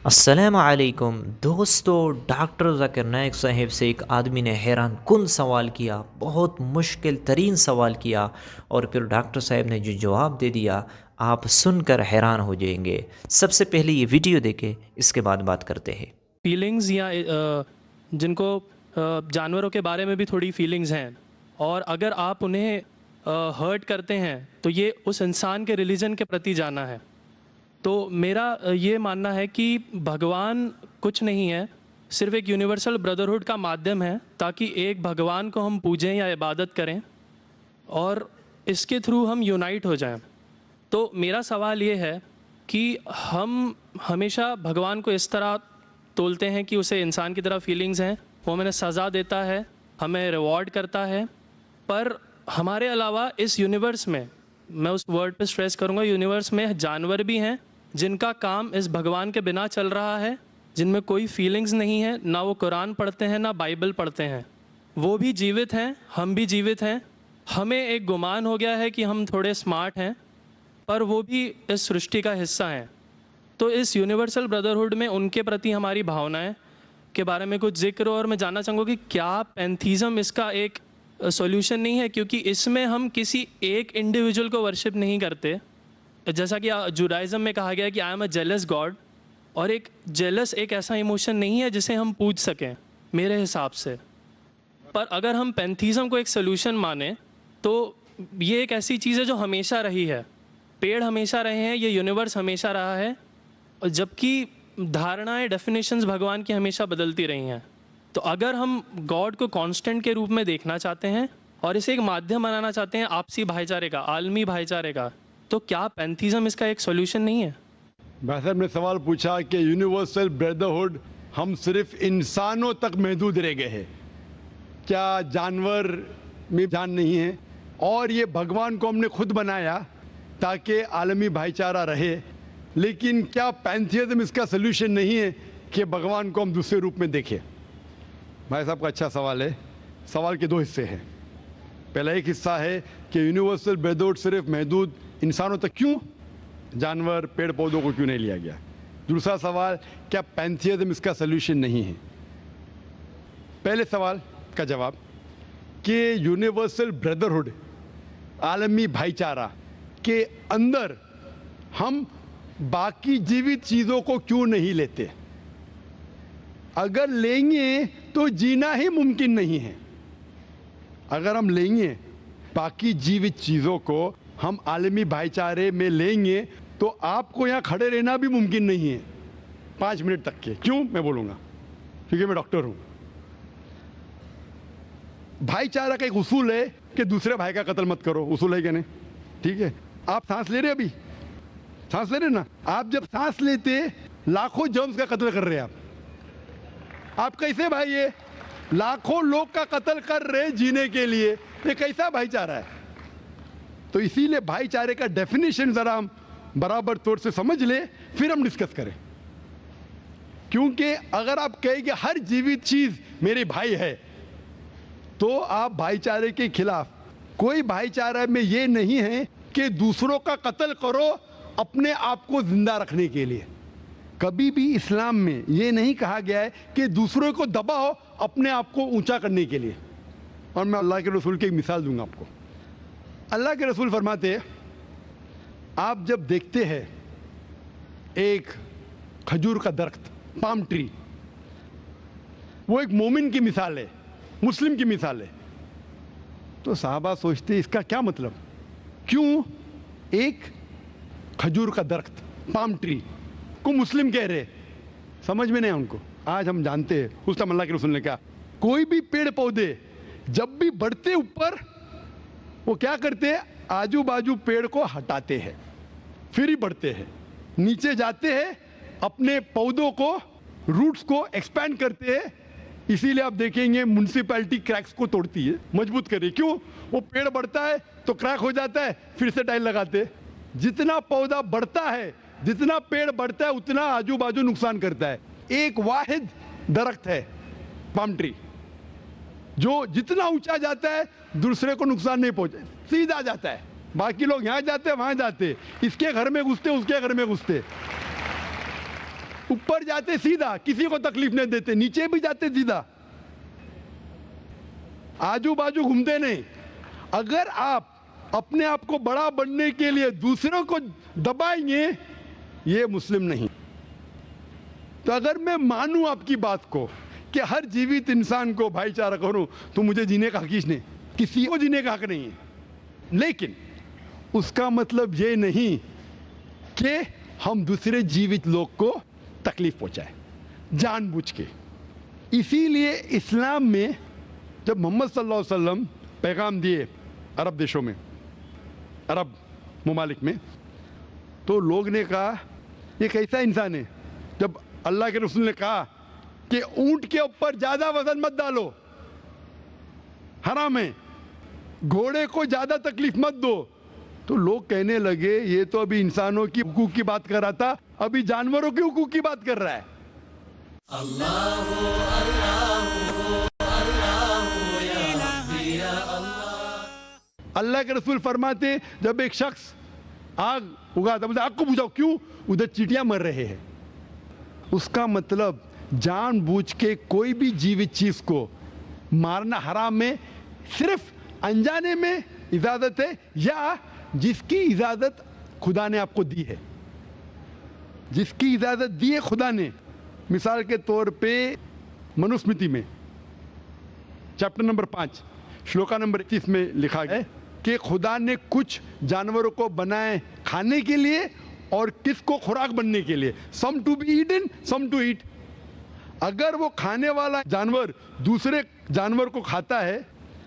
السلام علیکم دوستو، ڈاکٹر ذاکر نائک صاحب سے ایک آدمی نے حیران کن سوال کیا، بہت مشکل ترین سوال کیا، اور پھر ڈاکٹر صاحب نے جو جواب دے دیا آپ سن کر حیران ہو جائیں گے۔ سب سے پہلے یہ ویڈیو دیکھیں، اس کے بعد بات کرتے ہیں۔ فیلنگز یا جن کو جانوروں کے بارے میں بھی تھوڑی فیلنگز ہیں، اور اگر آپ انہیں ہرٹ کرتے ہیں تو یہ اس انسان کے ریلیجن کے پرتی جانا ہے۔ تو میرا یہ ماننا ہے کہ بھگوان کچھ نہیں ہے، صرف ایک یونیورسل بردرہڈ کا مادھیم ہے تاکہ ایک بھگوان کو ہم پوجیں یا عبادت کریں اور اس کے تھرو ہم یونائٹ ہو جائیں۔ تو میرا سوال یہ ہے کہ ہم ہمیشہ بھگوان کو اس طرح تولتے ہیں کہ اسے انسان کی طرح فیلنگز ہیں، وہ ہمیں سزا دیتا ہے، ہمیں ریوارڈ کرتا ہے، پر ہمارے علاوہ اس یونیورس میں اس ورڈ پہ سٹریس کروں گا، یونیورس میں جانور بھی ہیں جن کا کام اس بھگوان کے بنا چل رہا ہے، جن میں کوئی فیلنگز نہیں ہے، نہ وہ قرآن پڑھتے ہیں نہ بائبل پڑھتے ہیں، وہ بھی جیوت ہیں، ہم بھی جیوت ہیں۔ ہمیں ایک گمان ہو گیا ہے کہ ہم تھوڑے سمارٹ ہیں، پر وہ بھی اس سرشٹی کا حصہ ہیں۔ تو اس یونیورسل بردرہڈ میں ان کے پرتی ہماری بھاونائیں کے بارے میں کچھ ذکر ہو، اور میں جاننا چاہوں گا کہ کیا پینتھیزم اس کا ایک سولوشن نہیں ہے، کیونکہ اس میں ہم کسی ایک انڈیویجول کو ورشپ نہیں کرتے، جیسا کہ جوڈائزم میں کہا گیا ہے کہ I am a jealous God, اور ایک جیلس ایک ایسا ایموشن نہیں ہے جسے ہم پوج سکیں میرے حساب سے۔ پر اگر ہم پینتھیزم کو ایک سولوشن مانیں تو یہ ایک ایسی چیز ہے جو ہمیشہ رہی ہے، پیڑ ہمیشہ رہے ہیں، یہ یونیورس ہمیشہ رہا ہے، جبکہ دھارنائیں ڈیفینیشنز بھگوان کی ہمیشہ بدلتی رہی ہیں۔ تو اگر ہم گاڈ کو کانسٹنٹ کے روپ میں دیکھنا چاہتے ہیں اور اسے ایک مادھیم بنانا چاہتے ہیں آپسی بھائی چارے کا، عالمی بھائی چارے کا، تو کیا پینتھیزم اس کا ایک سولوشن نہیں ہے؟ بھائی صاحب نے سوال پوچھا کہ یونیورسل بردرہڈ ہم صرف انسانوں تک محدود رہ گئے ہیں، کیا جانور میں جان نہیں ہے؟ اور یہ بھگوان کو ہم نے خود بنایا تاکہ عالمی بھائی چارہ رہے، لیکن کیا پینتھیزم اس کا سلوشن نہیں ہے کہ بھگوان کو ہم دوسرے روپ میں دیکھیں؟ بھائی صاحب کا اچھا سوال ہے۔ سوال کے دو حصے ہیں۔ پہلا ایک حصہ ہے کہ یونیورسل بردرہڈ صرف محدود انسانوں تک کیوں، جانور پیڑ پودوں کو کیوں نہیں لیا گیا؟ دوسرا سوال، کیا پینتھیزم اس کا سلوشن نہیں ہے؟ پہلے سوال کا جواب کہ یونیورسل بردرہڈ عالمی بھائی چارہ کے اندر ہم باقی جیوت چیزوں کو کیوں نہیں لیتے؟ اگر لیں گے تو جینا ہی ممکن نہیں ہے۔ اگر ہم لیں گے باقی جیوت چیزوں کو، ہم عالمی بھائی چارے میں لیں گے تو آپ کو یہاں کھڑے رہنا بھی ممکن نہیں ہے 5 منٹ تک کے۔ کیوں؟ میں بولوں گا، کیونکہ میں ڈاکٹر ہوں۔ بھائی چارہ کا ایک اصول ہے کہ دوسرے بھائی کا قتل مت کرو، اصول ہے کہ نہیں؟ ٹھیک ہے، آپ سانس لے رہے، ابھی سانس لے رہے نا، آپ جب سانس لیتے لاکھوں جرمز کا قتل کر رہے ہیں، آپ کیسے بھائی؟ یہ لاکھوں لوگ کا قتل کر رہے جینے کے لیے، یہ کیسا بھائی چارہ ہے؟ تو اسی لیے بھائی چارے کا ڈیفینیشن ذرا ہم برابر طور سے سمجھ لیں، پھر ہم ڈسکس کریں۔ کیونکہ اگر آپ کہیں کہ ہر جیوت چیز میرے بھائی ہے تو آپ بھائی چارے کے خلاف۔ کوئی بھائی چارہ میں یہ نہیں ہے کہ دوسروں کا قتل کرو اپنے آپ کو زندہ رکھنے کے لیے۔ کبھی بھی اسلام میں یہ نہیں کہا گیا ہے کہ دوسروں کو دباؤ اپنے آپ کو اونچا کرنے کے لیے۔ اور میں اللہ کے رسول کی ایک مثال دوں گا آپ کو۔ اللہ کے رسول فرماتے ہیں، آپ جب دیکھتے ہیں ایک کھجور کا درخت، پام ٹری، وہ ایک مومن کی مثال ہے، مسلم کی مثال ہے، تو صحابہ سوچتے اس کا کیا مطلب؟ کیوں ایک کھجور کا درخت، پام ٹری کو مسلم کہہ رہے؟ سمجھ میں نہیں ان کو۔ آج ہم جانتے ہیں، اس ٹائم اللہ کے رسول نے کہا کوئی بھی پیڑ پودے جب بھی بڑھتے اوپر، وہ کیا کرتے ہیں؟ آجو باجو پیڑ کو ہٹاتے ہیں، پھر ہی بڑھتے ہیں، نیچے جاتے ہیں، اپنے پودوں کو، روٹس کو ایکسپینڈ کرتے ہیں۔ اسی لیے آپ دیکھیں گے میونسپلٹی کریکس کو توڑتی ہے، مضبوط کر رہی ہے۔ کیوں؟ وہ پیڑ بڑھتا ہے تو کریک ہو جاتا ہے، پھر سے ٹائل لگاتے ہیں۔ جتنا پودا بڑھتا ہے، جتنا پیڑ بڑھتا ہے، اتنا آجو باجو نقصان کرتا ہے۔ ایک واحد درخت ہے پام ٹری، جو جتنا اونچا جاتا ہے دوسرے کو نقصان نہیں پہنچے، سیدھا جاتا ہے۔ باقی لوگ یہاں جاتے ہیں، وہاں جاتے، اس کے گھر میں گھستے، اس کے گھر میں گھستے۔ اوپر جاتے سیدھا, کسی کو تکلیف نہیں دیتے, نیچے بھی جاتے سیدھا, آجو باجو گھومتے نہیں. اگر آپ اپنے آپ کو بڑا بننے کے لیے دوسروں کو دبائیں گے, یہ مسلم نہیں. تو اگر میں مانوں آپ کی بات کو کہ ہر جیوت انسان کو بھائی چارہ کروں, تو مجھے جینے کا حق نہیں, کسی کو جینے کا حق نہیں ہے. لیکن اس کا مطلب یہ نہیں کہ ہم دوسرے جیوت لوگ کو تکلیف پہنچائیں جان بوجھ کے. اسی لیے اسلام میں جب محمد صلی اللہ علیہ وسلم پیغام دیے عرب دیشوں میں, عرب ممالک میں, تو لوگ نے کہا یہ کیسا انسان ہے. جب اللہ کے رسول نے کہا کہ اونٹ کے اوپر زیادہ وزن مت ڈالو, حرام ہے, گھوڑے کو زیادہ تکلیف مت دو, تو لوگ کہنے لگے یہ تو ابھی انسانوں کی حقوق کی بات کر رہا تھا, ابھی جانوروں کے حقوق کی بات کر رہا ہے. اللہ کے رسول فرماتے جب ایک شخص آگ اگاتا, مجھے آگ کو بجھاؤ, کیوں؟ ادھر چیٹیاں مر رہے ہیں. اس کا مطلب جان بوجھ کے کوئی بھی جیوت چیز کو مارنا حرام ہے. صرف انجانے میں اجازت ہے, یا جس کی اجازت خدا نے آپ کو دی ہے, جس کی اجازت دی ہے خدا نے. مثال کے طور پہ منوسمرتی میں چیپٹر نمبر 5 شلوکا نمبر 31 میں لکھا ہے کہ خدا نے کچھ جانوروں کو بنائے کھانے کے لیے اور کس کو خوراک بننے کے لیے. Some to be eaten, some to eat. اگر وہ کھانے والا جانور دوسرے جانور کو کھاتا ہے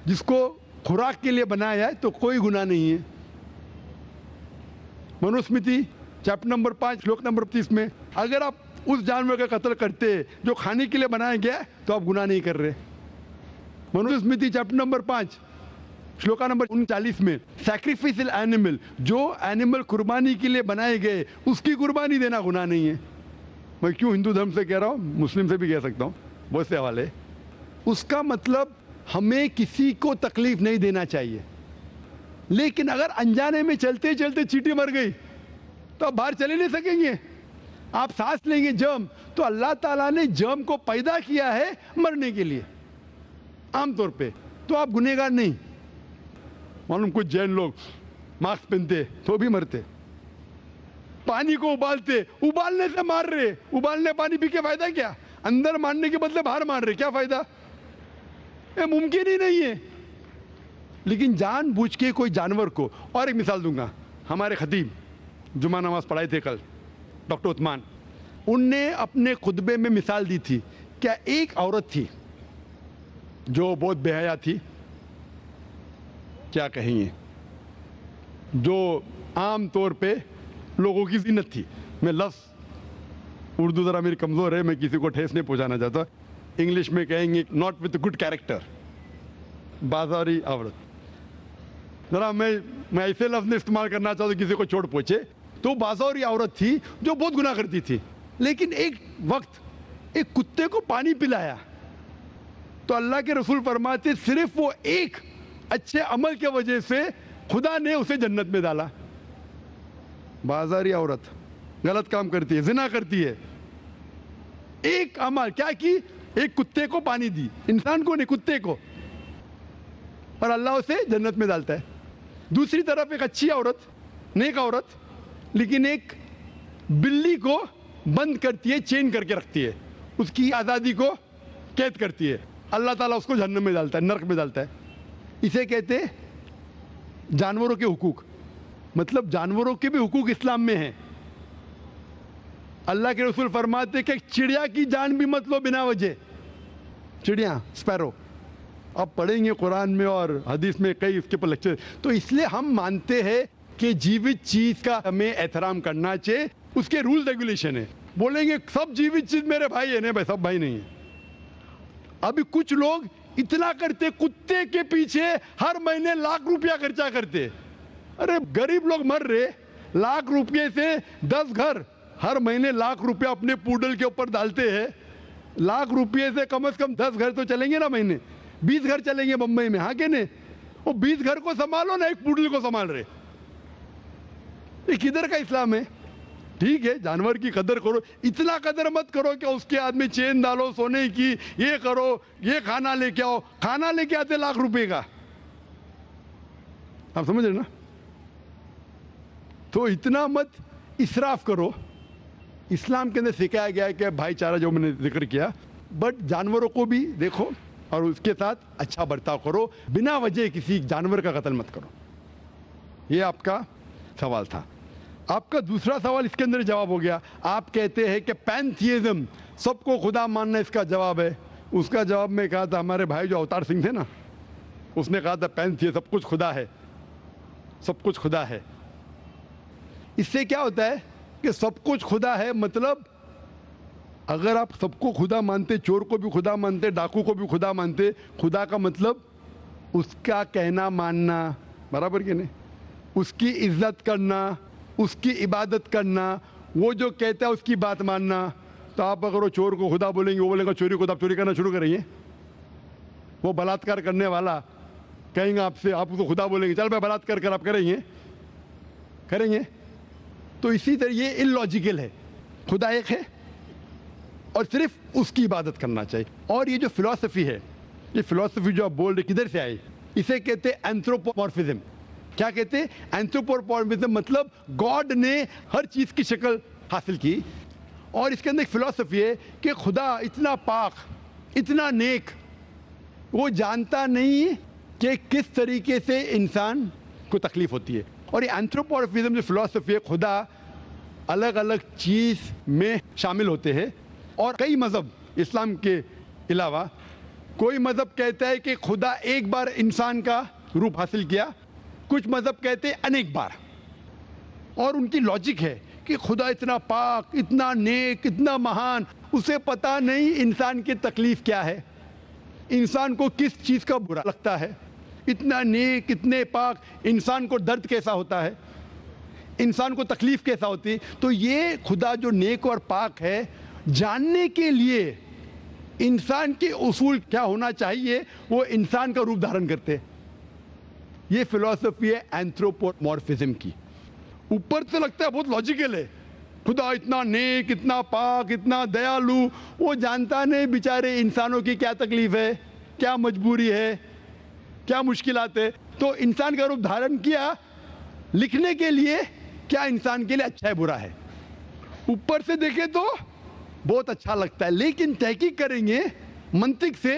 جس کو خوراک کے لیے بنایا ہے, تو کوئی گناہ نہیں ہے. منوسمرتی چیپٹر نمبر 5 شلوک نمبر 30 میں اگر آپ اس جانور کا قتل کرتے جو کھانے کے لیے بنایا گیا تو آپ گناہ نہیں کر رہے. منوسمرتی چیپٹر نمبر 5 شلوکا نمبر 39 میں سیکریفائسل اینیمل, جو اینیمل قربانی کے لیے بنائے گئے اس کی قربانی دینا گناہ نہیں ہے. میں کیوں ہندو دھرم سے کہہ رہا ہوں, مسلم سے بھی کہہ سکتا ہوں, بہت سے حوالے. اس کا مطلب ہمیں کسی کو تکلیف نہیں دینا چاہیے. لیکن اگر انجانے میں چلتے چلتے چیٹی مر گئی تو آپ باہر چلے نہیں سکیں گے, آپ سانس لیں گے جرم. تو اللہ تعالیٰ نے جرم کو پیدا کیا ہے مرنے کے لیے عام طور پہ, تو آپ گنہگار نہیں. معلوم کچھ جین لوگ ماسک پہنتے تو بھی مرتے, پانی کو ابالتے, ابالنے سے مار رہے, ابالنے پانی پی کے فائدہ کیا؟ اندر مارنے کے بدلے باہر مار رہے, کیا فائدہ؟ یہ ممکن ہی نہیں ہے. لیکن جان بوجھ کے کوئی جانور کو. اور ایک مثال دوں گا, ہمارے خطیب جمعہ نماز پڑھائے تھے کل, ڈاکٹر عثمان, ان نے اپنے خطبے میں مثال دی تھی. کیا ایک عورت تھی جو بہت بے حیا تھی, کیا کہیں گے, جو عام طور پہ لوگوں کی زینت تھی. میں لفظ اردو ذرا میری کمزور ہے, میں کسی کو ٹھیس نہیں پہنچانا چاہتا. انگلش میں کہیں گے ناٹ وتھ گڈ کیریکٹر, بازاری عورت. ذرا میں ایسے لفظ نہیں استعمال کرنا چاہتا کسی کو چوٹ پہنچے. تو بازاری عورت تھی جو بہت گناہ کرتی تھی, لیکن ایک وقت ایک کتے کو پانی پلایا تو اللہ کے رسول فرماتے صرف وہ ایک اچھے عمل کی وجہ سے خدا نے اسے جنت میں ڈالا. بازاری عورت غلط کام کرتی ہے, زنا کرتی ہے, ایک عمل کیا کی, ایک کتے کو پانی دی, انسان کو نہیں کتے کو, اور اللہ اسے جنت میں ڈالتا ہے. دوسری طرف ایک اچھی عورت, نیک عورت, لیکن ایک بلی کو بند کرتی ہے, چین کر کے رکھتی ہے, اس کی آزادی کو قید کرتی ہے, اللہ تعالیٰ اس کو جہنم میں ڈالتا ہے, نرک میں ڈالتا ہے. اسے کہتے جانوروں کے حقوق. مطلب جانوروں کے بھی حقوق اسلام میں ہیں. اللہ کے رسول فرماتے کہ چڑیا کی جان بھی مت لو بنا وجہ. چڑیا, اسپیرو, آپ پڑھیں گے قرآن میں اور حدیث میں کئی اس کے پر لیکچر. تو اس لیے ہم مانتے ہیں کہ جیوت چیز کا ہمیں احترام کرنا چاہیے, اس کے رول ریگولیشن ہے. بولیں گے سب جیوت چیز میرے بھائی ہیں, نہیں بھائی, سب بھائی نہیں ہیں. ابھی کچھ لوگ اتنا کرتے, کتے کے پیچھے ہر مہینے لاکھ روپیہ خرچہ کرتے. ارے غریب لوگ مر رہے, لاکھ روپے سے 10 گھر ہر مہینے لاکھ روپیہ اپنے پوڈل کے اوپر ڈالتے ہیں. لاکھ روپے سے کم از کم 10 گھر تو چلیں گے نا مہینے, 20 گھر چلیں گے بمبئی میں, ہاں کہ نہیں؟ وہ 20 گھر کو سنبھالو نا, ایک پوڈل کو سنبھال رہے. یہ کدھر کا اسلام ہے؟ ٹھیک ہے جانور کی قدر کرو, اتنا قدر مت کرو کہ اس کے ہاتھ میں چین ڈالو سونے کی, یہ کرو, یہ کھانا لے کے آؤ, کھانا لے کے آتے لاکھ روپے کا, آپ سمجھ رہے نا. تو اتنا مت اسراف کرو. اسلام کے اندر سکھایا گیا ہے کہ بھائی چارہ جو میں نے ذکر کیا, بٹ جانوروں کو بھی دیکھو اور اس کے ساتھ اچھا برتاؤ کرو, بنا وجہ کسی جانور کا قتل مت کرو. یہ آپ کا سوال تھا. آپ کا دوسرا سوال اس کے اندر جواب ہو گیا. آپ کہتے ہیں کہ پینتھیزم, سب کو خدا ماننا اس کا جواب ہے. اس کا جواب میں کہا تھا, ہمارے بھائی جو اوتار سنگھ تھے نا, اس نے کہا تھا پینتھیزم سب کچھ خدا ہے, سب کچھ خدا ہے. اس سے کیا ہوتا ہے کہ سب کچھ خدا ہے, مطلب اگر آپ سب کو خدا مانتے, چور کو بھی خدا مانتے, ڈاکو کو بھی خدا مانتے, خدا کا مطلب اس کا کہنا ماننا, برابر کہ نہیں, اس کی عزت کرنا, اس کی عبادت کرنا, وہ جو کہتا ہے اس کی بات ماننا. تو آپ اگر وہ چور کو خدا بولیں گے, وہ بولیں گے چوری کو, تو آپ چوری کرنا شروع کریں گے. وہ بلاತ್ಕಾರ کرنے والا کہیں گے آپ سے, آپ کو خدا بولیں گے, چل میں بلاತ್ಕಾರ کر, آپ کریں گے. تو اسی طرح یہ ان لاجیکل ہے. خدا ایک ہے اور صرف اس کی عبادت کرنا چاہیے. اور یہ جو فلسفی ہے, یہ فلسفی جو آپ بول رہے کدھر سے آئی, اسے کہتے ہیں اینتھروپومورفزم. کیا کہتے ہیں اینتھروپومورفزم, مطلب گاڈ نے ہر چیز کی شکل حاصل کی. اور اس کے اندر ایک فلسفی ہے کہ خدا اتنا پاک, اتنا نیک, وہ جانتا نہیں کہ کس طریقے سے انسان کو تکلیف ہوتی ہے. اور یہ اینتھروپومورفزم جو فلسفی ہے, خدا الگ الگ چیز میں شامل ہوتے ہیں. اور کئی مذہب اسلام کے علاوہ, کوئی مذہب کہتا ہے کہ خدا ایک بار انسان کا روپ حاصل کیا, کچھ مذہب کہتے ہیں انیک بار. اور ان کی لاجک ہے کہ خدا اتنا پاک, اتنا نیک, اتنا مہان, اسے پتہ نہیں انسان کی تکلیف کیا ہے, انسان کو کس چیز کا برا لگتا ہے. اتنا نیک, اتنے پاک, انسان کو درد کیسا ہوتا ہے, انسان کو تکلیف کیسا ہوتی ہے. تو یہ خدا جو نیک اور پاک ہے, جاننے کے لیے انسان کے اصول کیا ہونا چاہیے وہ انسان کا روپ دھارن کرتے. یہ فلسفی ہے اینتھروپومورفزم کی. اوپر سے لگتا ہے بہت لاجیکل ہے, خدا اتنا نیک, اتنا پاک, اتنا دیالو, وہ جانتا نہیں بیچارے انسانوں کی کیا تکلیف ہے, کیا مجبوری ہے, کیا مشکلات ہے. تو انسان کا روپ دھارن کیا لکھنے کے لیے کیا انسان کے لیے اچھا ہے برا ہے. اوپر سے دیکھیں تو بہت اچھا لگتا ہے, لیکن تحقیق کریں گے منطق سے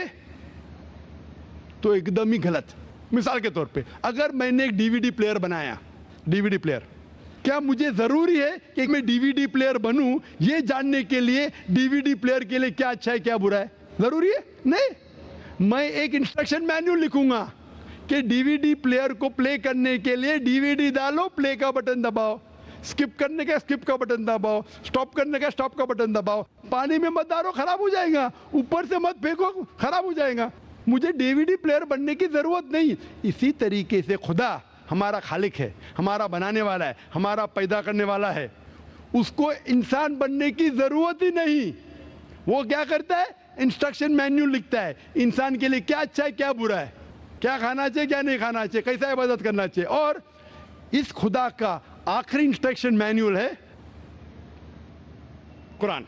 تو ایک دم ہی غلط. مثال کے طور پہ اگر میں نے ایک ڈی وی ڈی پلیئر بنایا, ڈی وی ڈی پلیئر, کیا مجھے ضروری ہے کہ میں ڈی وی ڈی پلیئر بنوں یہ جاننے کے لیے ڈی وی ڈی پلیئر کے لیے کیا اچھا ہے کیا برا ہے؟ ضروری ہے نہیں. میں ایک انسٹرکشن مینیول لکھوں گا کہ ڈی وی ڈی پلیئر کو پلے کرنے کے لیے ڈی وی ڈی ڈالو, پلے کا بٹن دباؤ, اسکپ کرنے کا اسکپ کا بٹن دباؤ, اسٹاپ کرنے کا اسٹاپ کا بٹن دباؤ. پانی میں مت ڈالو, خراب ہو جائے گا. اوپر سے مت پھینکو, خراب ہو جائے گا. مجھے ڈی وی ڈی پلیئر بننے کی ضرورت نہیں. اسی طریقے سے خدا ہمارا خالق ہے, ہمارا بنانے والا ہے, ہمارا پیدا کرنے والا ہے, اس کو انسان بننے کی ضرورت ہی نہیں. وہ کیا کرتا ہے, انسٹرکشن مینیول لکھتا ہے انسان کے لیے کیا اچھا ہے کیا برا ہے, کیا کھانا چاہیے کیا نہیں کھانا چاہیے, کیسا عبادت کرنا چاہیے. اور اس خدا کا آخری انسٹرکشن مینیول ہے قرآن.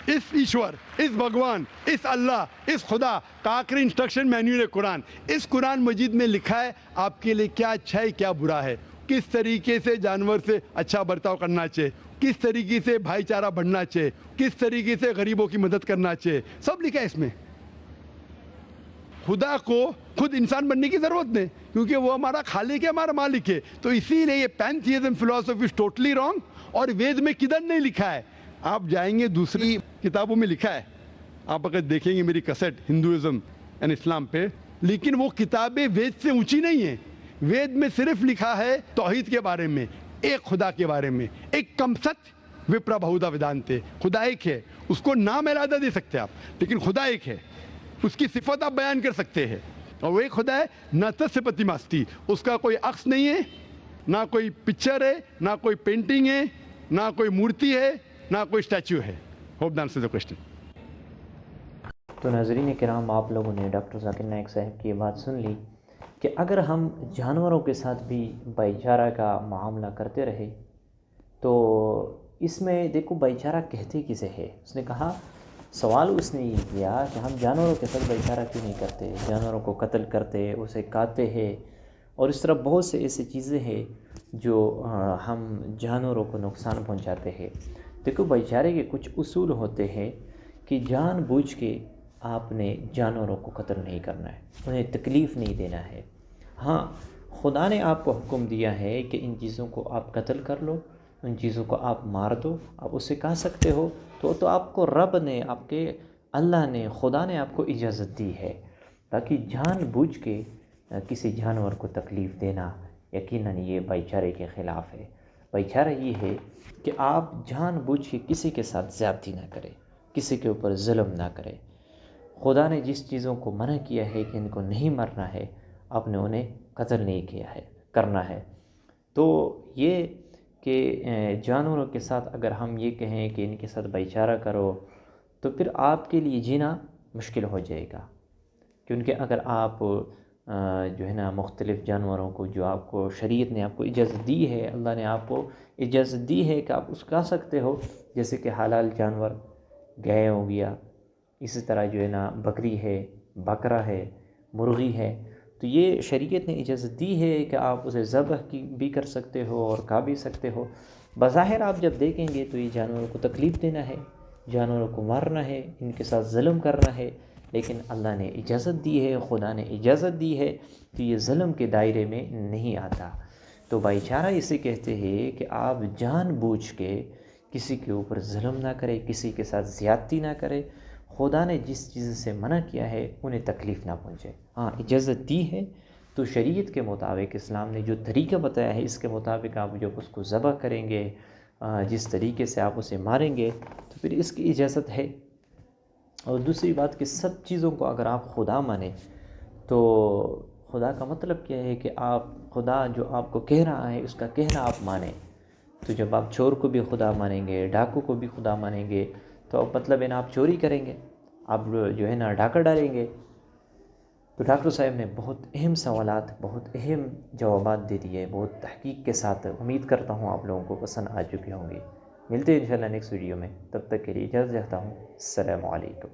اس ایشور, اس بھگوان, اس اللہ, اس خدا کا آخری انسٹرکشن مینیول ہے قرآن. اس قرآن مجید میں لکھا ہے آپ کے لیے کیا اچھا ہے کیا برا ہے, کس طریقے سے جانور سے اچھا برتاؤ کرنا چاہیے, کس طریقے سے بھائی چارہ بڑھنا چاہیے, کس طریقے سے غریبوں کی مدد کرنا چاہیے, سب لکھا ہے اس میں. خدا کو خود انسان بننے کی ضرورت نہیں, کیونکہ وہ ہمارا خالق ہے, ہمارا مالک ہے. تو اسی لیے یہ پینتھیزم فلسفی از ٹوٹلی رانگ. اور وید میں کدھر نہیں لکھا ہے, آپ جائیں گے دوسری کتابوں میں لکھا ہے, آپ اگر دیکھیں گے میری کیسٹ ہندوازم اینڈ اسلام پہ, لیکن وہ کتابیں وید سے اونچی نہیں ہیں. وید میں صرف لکھا ہے توحید کے بارے میں, ایک خدا کے بارے میں, ایک کم ست وپرا بہودا ویدانتے, خدا ایک ہے. اس کو نام علیحدہ دے سکتے آپ, لیکن خدا ایک ہے, اس کی صفت آپ بیان کر سکتے ہیں. اور وہ ایک خدا ہے نہ تصفتی ماستی, اس کا کوئی عکس نہیں ہے, نہ کوئی پکچر ہے, نہ کوئی پینٹنگ ہے, نہ کوئی مورتی ہے, نہ کوئی اسٹیچو ہے. Hope the answer the question. تو ناظرین کرام, آپ لوگوں نے ڈاکٹر ذاکر نائک صاحب کی بات سن لی کہ اگر ہم جانوروں کے ساتھ بھی بھائی چارہ کا معاملہ کرتے رہے تو اس میں دیکھو بھائی چارہ کہتے کسے ہے؟ اس نے کہا، سوال اس نے یہ کیا کہ ہم جانوروں کے ساتھ بھائی چارہ کیوں نہیں کرتے، جانوروں کو قتل کرتے، اسے کاتے ہیں، اور اس طرح بہت سے ایسی چیزیں ہیں جو ہم جانوروں کو نقصان پہنچاتے ہیں۔ دیکھو بھائی چارے کے کچھ اصول ہوتے ہیں کہ جان بوجھ کے آپ نے جانوروں کو قتل نہیں کرنا ہے، انہیں تکلیف نہیں دینا ہے۔ ہاں، خدا نے آپ کو حکم دیا ہے کہ ان چیزوں کو آپ قتل کر لو، ان چیزوں کو آپ مار دو، آپ اسے کہہ سکتے ہو، تو آپ کو رب نے، آپ کے اللہ نے، خدا نے آپ کو اجازت دی ہے۔ باقی جان بوجھ کے کسی جانور کو تکلیف دینا یقیناً یہ بھائی چارے کے خلاف ہے۔ بھائی چارہ یہ ہے کہ آپ جان بوجھ کے کسی کے ساتھ زیادتی نہ کریں، کسی کے اوپر ظلم نہ کریں۔ خدا نے جس چیزوں کو منع کیا ہے کہ ان کو نہیں مرنا ہے، آپ نے انہیں قتل نہیں کیا ہے، کرنا ہے۔ تو یہ کہ جانوروں کے ساتھ اگر ہم یہ کہیں کہ ان کے ساتھ بھائی چارہ کرو، تو پھر آپ کے لیے جینا مشکل ہو جائے گا، کیونکہ اگر آپ جو ہے نا مختلف جانوروں کو، جو آپ کو شریعت نے آپ کو اجازت دی ہے، اللہ نے آپ کو اجازت دی ہے کہ آپ اس کھا سکتے ہو، جیسے کہ حلال جانور گائے ہو گیا، اسی طرح جو ہے نا بکری ہے، بکرا ہے، مرغی ہے، تو یہ شریعت نے اجازت دی ہے کہ آپ اسے ذبح بھی کر سکتے ہو اور کھا بھی سکتے ہو۔ بظاہر آپ جب دیکھیں گے تو یہ جانوروں کو تکلیف دینا ہے، جانوروں کو مارنا ہے، ان کے ساتھ ظلم کرنا ہے، لیکن اللہ نے اجازت دی ہے، خدا نے اجازت دی ہے، تو یہ ظلم کے دائرے میں نہیں آتا۔ تو بھائی چارہ اسے کہتے ہیں کہ آپ جان بوجھ کے کسی کے اوپر ظلم نہ کرے، کسی کے ساتھ زیادتی نہ کرے، خدا نے جس چیز سے منع کیا ہے انہیں تکلیف نہ پہنچے۔ ہاں، اجازت دی ہے تو شریعت کے مطابق، اسلام نے جو طریقہ بتایا ہے اس کے مطابق آپ جب اس کو ذبح کریں گے، جس طریقے سے آپ اسے ماریں گے، تو پھر اس کی اجازت ہے۔ اور دوسری بات کہ سب چیزوں کو اگر آپ خدا مانیں تو خدا کا مطلب کیا ہے کہ آپ خدا جو آپ کو کہہ رہا ہے اس کا کہنا آپ مانیں۔ تو جب آپ چور کو بھی خدا مانیں گے، ڈاکو کو بھی خدا مانیں گے، تو مطلب ہے نا آپ چوری کریں گے، آپ جو ہے نا ڈاکہ ڈالیں گے۔ تو ڈاکٹر صاحب نے بہت اہم سوالات، بہت اہم جوابات دے دیے، بہت تحقیق کے ساتھ۔ امید کرتا ہوں آپ لوگوں کو پسند آ چکی ہوں گی۔ ملتے ہیں انشاءاللہ نیکسٹ ویڈیو میں، تب تک کے لیے اجازت چاہتا ہوں۔ السلام علیکم۔